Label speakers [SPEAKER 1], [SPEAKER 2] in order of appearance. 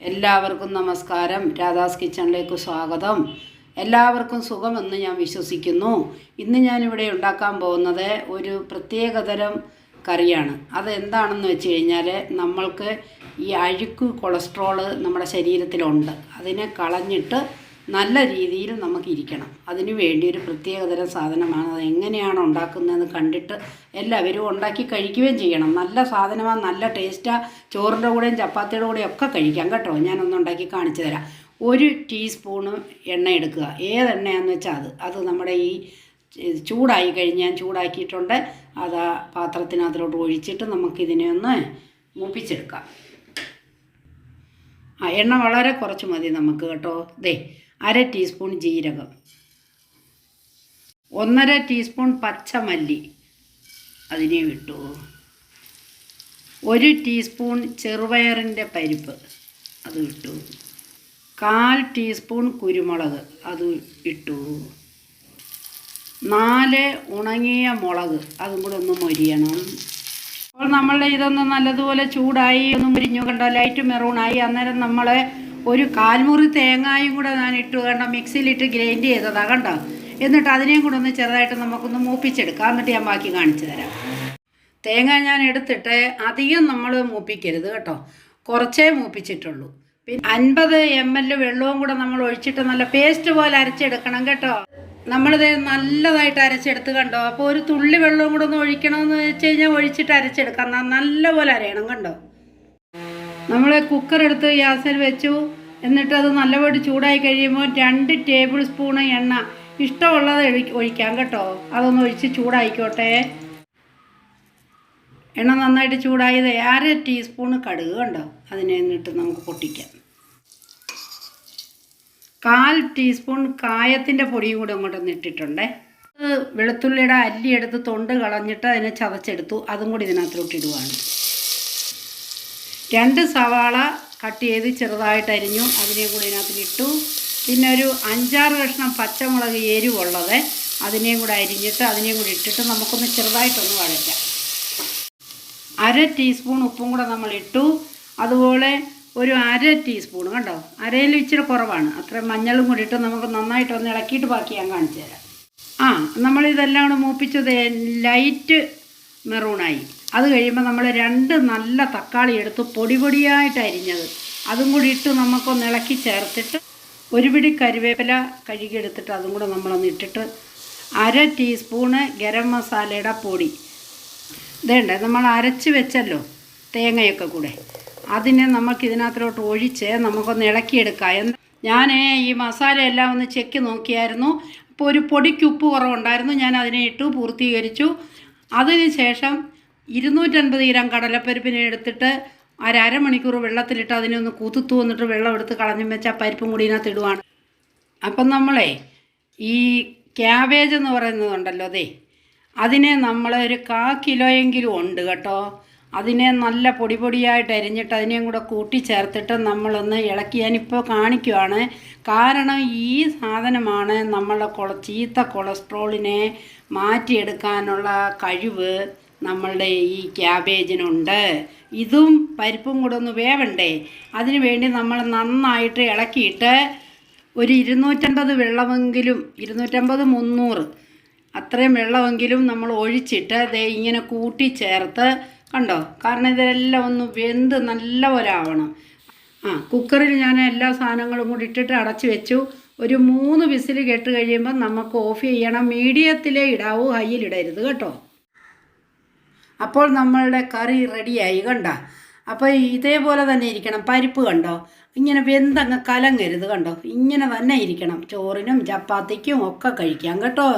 [SPEAKER 1] എല്ലാവർക്കും നമസ്കാരം. രാധാസ് കിച്ചണിലേക്ക് സ്വാഗതം. എല്ലാവർക്കും സുഖമെന്ന് ഞാൻ വിശ്വസിക്കുന്നു. ഇന്ന് ഞാനിവിടെ ഉണ്ടാക്കാൻ പോകുന്നത് ഒരു പ്രത്യേകതരം കറിയാണ്. അതെന്താണെന്ന് വെച്ച് കഴിഞ്ഞാൽ, നമ്മൾക്ക് ഈ അഴുക്ക് കൊളസ്ട്രോൾ നമ്മുടെ ശരീരത്തിലുണ്ട്. അതിനെ കളഞ്ഞിട്ട് നല്ല രീതിയിൽ നമുക്കിരിക്കണം. അതിനു വേണ്ടി ഒരു പ്രത്യേകതരം സാധനമാണ്. അത് എങ്ങനെയാണ് ഉണ്ടാക്കുന്നതെന്ന് കണ്ടിട്ട് എല്ലാവരും ഉണ്ടാക്കി കഴിക്കുകയും ചെയ്യണം. നല്ല സാധനമാണ്, നല്ല ടേസ്റ്റാണ്. ചോറിൻ്റെ കൂടെയും ചപ്പാത്തിയുടെ കൂടെയും ഒക്കെ കഴിക്കാം കേട്ടോ. ഞാനൊന്ന് ഉണ്ടാക്കി കാണിച്ചു തരാം. 1 ടീസ്പൂണ് എണ്ണ എടുക്കുക. ഏതെണ്ണയാണെന്ന് വെച്ചാൽ അത് നമ്മുടെ ഈ ചൂടായി കഴിഞ്ഞ് ഞാൻ ചൂടാക്കിയിട്ടുണ്ട്. അത് ആ പാത്രത്തിനകത്തിലോട്ട് ഒഴിച്ചിട്ട് നമുക്കിതിനെ ഒന്ന് മൂപ്പിച്ചെടുക്കാം. എണ്ണ വളരെ കുറച്ച് മതി നമുക്ക് കേട്ടോ. 1/2 ടീസ്പൂൺ ജീരകം, 1/2 ടീസ്പൂൺ പച്ചമല്ലി അതിനെ ഇട്ടു. 1 ടീസ്പൂൺ ചെറുപയറിൻ്റെ പരിപ്പ് അത് ഇട്ടു. 1/4 ടീസ്പൂൺ കുരുമുളക് അത് ഇട്ടു. 4 ഉണങ്ങിയ മുളക് അതും കൂടെ ഒന്ന് മൊരിയണം. അപ്പോൾ നമ്മളുടെ ഇതൊന്ന് നല്ലതുപോലെ ചൂടായി ഒന്ന് മുരിഞ്ഞു കണ്ടോ, ലൈറ്റ് മെറൂണായി. അന്നേരം നമ്മൾ ഒരു 1/4 മുറി തേങ്ങയും കൂടെ ഞാൻ ഇട്ടു കണ്ടോ, മിക്സിയിലിട്ട് ഗ്രൈൻഡ് ചെയ്തതാണ് കണ്ടോ. എന്നിട്ട് അതിനെയും കൂടെ ഒന്ന് ചെറുതായിട്ട് നമുക്കൊന്ന് മൂപ്പിച്ചെടുക്കാം. എന്നിട്ട് ഞാൻ ബാക്കി കാണിച്ചു തരാം. തേങ്ങ ഞാൻ എടുത്തിട്ട് അധികം നമ്മൾ മൂപ്പിക്കരുത് കേട്ടോ, കുറച്ചേ മൂപ്പിച്ചിട്ടുള്ളൂ. പിന്നെ 50 ml വെള്ളവും കൂടെ നമ്മൾ ഒഴിച്ചിട്ട് നല്ല പേസ്റ്റ് പോലെ അരച്ചെടുക്കണം കേട്ടോ. നമ്മളിത് നല്ലതായിട്ട് അരച്ചെടുത്ത് കണ്ടോ. അപ്പോൾ ഒരു തുള്ളി വെള്ളവും കൂടെ ഒന്ന് ഒഴിക്കണമെന്ന് വെച്ച് കഴിഞ്ഞാൽ ഒഴിച്ചിട്ട് അരച്ചെടുക്കാം. നല്ലപോലെ അരയണം കണ്ടോ. നമ്മൾ കുക്കർ എടുത്ത് ഗ്യാസിൽ വെച്ചു. എന്നിട്ട് അത് നല്ലപോലെ ചൂടായി കഴിയുമ്പോൾ 2 ടേബിൾ സ്പൂണ് എണ്ണ ഇഷ്ടമുള്ളത് ഒഴിക്കാം കേട്ടോ. അതൊന്ന് ഒഴിച്ച് ചൂടായിക്കോട്ടെ. എണ്ണ നന്നായിട്ട് ചൂടായത് 1/2 ടീസ്പൂണ് കടുക് കണ്ടോ, അതിനെ എന്നിട്ട് നമുക്ക് പൊട്ടിക്കാം. 1/4 ടീസ്പൂൺ കായത്തിൻ്റെ പൊടിയും കൂടെ അങ്ങോട്ടൊന്ന് ഇട്ടിട്ടുണ്ട്. വെളുത്തുള്ളിയുടെ അല്ലി എടുത്ത് തൊണ്ട് കളഞ്ഞിട്ട് അതിനെ ചതച്ചെടുത്തു. അതും കൂടി ഇതിനകത്തോട്ട് ഇടുവാണ്. 2 സവാള കട്ട് ചെയ്ത് ചെറുതായിട്ട് അരിഞ്ഞു, അതിനെയും കൂടി ഇതിനകത്തിലിട്ടു. പിന്നെ ഒരു 5-6 കഷ്ണം പച്ചമുളക് എരിവുള്ളത് അതിനെയും കൂടെ അരിഞ്ഞിട്ട് അതിനെയും കൂടി ഇട്ടിട്ട് നമുക്കൊന്ന് ചെറുതായിട്ടൊന്ന് വഴറ്റാം. 1/2 ടീസ്പൂൺ ഉപ്പും കൂടെ നമ്മൾ ഇട്ടു. അതുപോലെ ഒരു 1/2 ടീസ്പൂൺ കണ്ടോ, അരയിൽ ഇച്ചിരി കുറവാണ്, അത്ര മഞ്ഞളും കൂടി ഇട്ട് നമുക്ക് നന്നായിട്ടൊന്ന് ഇളക്കിയിട്ട് ബാക്കി ഞാൻ കാണിച്ചു തരാം. നമ്മളിതെല്ലാം കൂടെ മൂപ്പിച്ചത് ലൈറ്റ് മെറൂണായി. അത് കഴിയുമ്പോൾ നമ്മൾ 2 നല്ല തക്കാളി എടുത്ത് പൊടിയായിട്ട് അരിഞ്ഞത് അതും കൂടി ഇട്ട് നമുക്കൊന്ന് ഇളക്കി ചേർത്തിട്ട് 1 പിടി കരിവേപ്പില കഴുകിയെടുത്തിട്ട് അതും കൂടെ നമ്മളൊന്ന് ഇട്ടിട്ട് 1/2 ടീസ്പൂണ് ഗരം മസാലയുടെ പൊടി ഇതേണ്ട നമ്മൾ അരച്ച് വെച്ചല്ലോ തേങ്ങയൊക്കെ കൂടെ, അതിനെ നമുക്കിതിനകത്തോട്ട് ഒഴിച്ച് നമുക്കൊന്ന് ഇളക്കിയെടുക്കാം. ഞാൻ ഈ മസാല എല്ലാം ഒന്ന് ചെക്ക് നോക്കിയായിരുന്നു. അപ്പോൾ ഒരു പൊടിക്ക് ഉപ്പ് കുറവുണ്ടായിരുന്നു, ഞാൻ അതിനെ ഇട്ടു പൂർത്തീകരിച്ചു. അതിന് ശേഷം 250 ഗ്രാം കടലപ്പരിപ്പിനെ എടുത്തിട്ട് അരമണിക്കൂർ വെള്ളത്തിലിട്ട് അതിനെ ഒന്ന് കുതിർത്തു വന്നിട്ട് വെള്ളം എടുത്ത് കളഞ്ഞും വെച്ചാൽ പരിപ്പും കൂടി ഇതിനകത്ത് ഇടുവാണ്. അപ്പം നമ്മളെ ഈ ക്യാബേജ് എന്ന് പറയുന്നതുണ്ടല്ലോ, അതിനെ നമ്മൾ ഒരു 1/4 കിലോയെങ്കിലും ഉണ്ട് കേട്ടോ. അതിനെ നല്ല പൊടിയായിട്ട് അരിഞ്ഞിട്ട് അതിനെയും കൂടെ കൂട്ടി ചേർത്തിട്ട് നമ്മളൊന്ന് ഇളക്കി ഞാനിപ്പോൾ കാണിക്കുവാണ്. കാരണം ഈ സാധനമാണ് നമ്മളുടെ ചീത്ത കൊളസ്ട്രോളിനെ മാറ്റിയെടുക്കാനുള്ള കഴിവ് നമ്മളുടെ ഈ ക്യാബേജിനുണ്ട്. ഇതും പരിപ്പും കൂടെ ഒന്ന് വേവണ്ടേ, അതിന് വേണ്ടി നമ്മൾ നന്നായിട്ട് ഇളക്കിയിട്ട് ഒരു 250 വെള്ളമെങ്കിലും 250-300 അത്രയും വെള്ളമെങ്കിലും നമ്മൾ ഒഴിച്ചിട്ട് ഇങ്ങനെ കൂട്ടി ചേർത്ത് കണ്ടോ. കാരണം ഇതെല്ലാം ഒന്ന് വെന്ത് നല്ലപോലെ ആവണം. കുക്കറിൽ ഞാൻ എല്ലാ സാധനങ്ങളും കൂടി ഇട്ടിട്ട് അടച്ച് വെച്ചു. ഒരു 3 വിസിൽ കേട്ട് കഴിയുമ്പോൾ നമുക്ക് ഓഫ് ചെയ്യണം. മീഡിയത്തിലേ ഇടാവൂ, ഹൈയിലിടരുത് കേട്ടോ. അപ്പോൾ നമ്മളുടെ കറി റെഡിയായി കണ്ടോ. അപ്പോൾ ഇതേപോലെ തന്നെ ഇരിക്കണം. പരിപ്പ് കണ്ടോ, ഇങ്ങനെ വെന്തങ്ങ് കലങ്ങരുത് കണ്ടോ. ഇങ്ങനെ തന്നെ ഇരിക്കണം. ചോറിനും ചപ്പാത്തിക്കും ഒക്കെ കഴിക്കാം കേട്ടോ.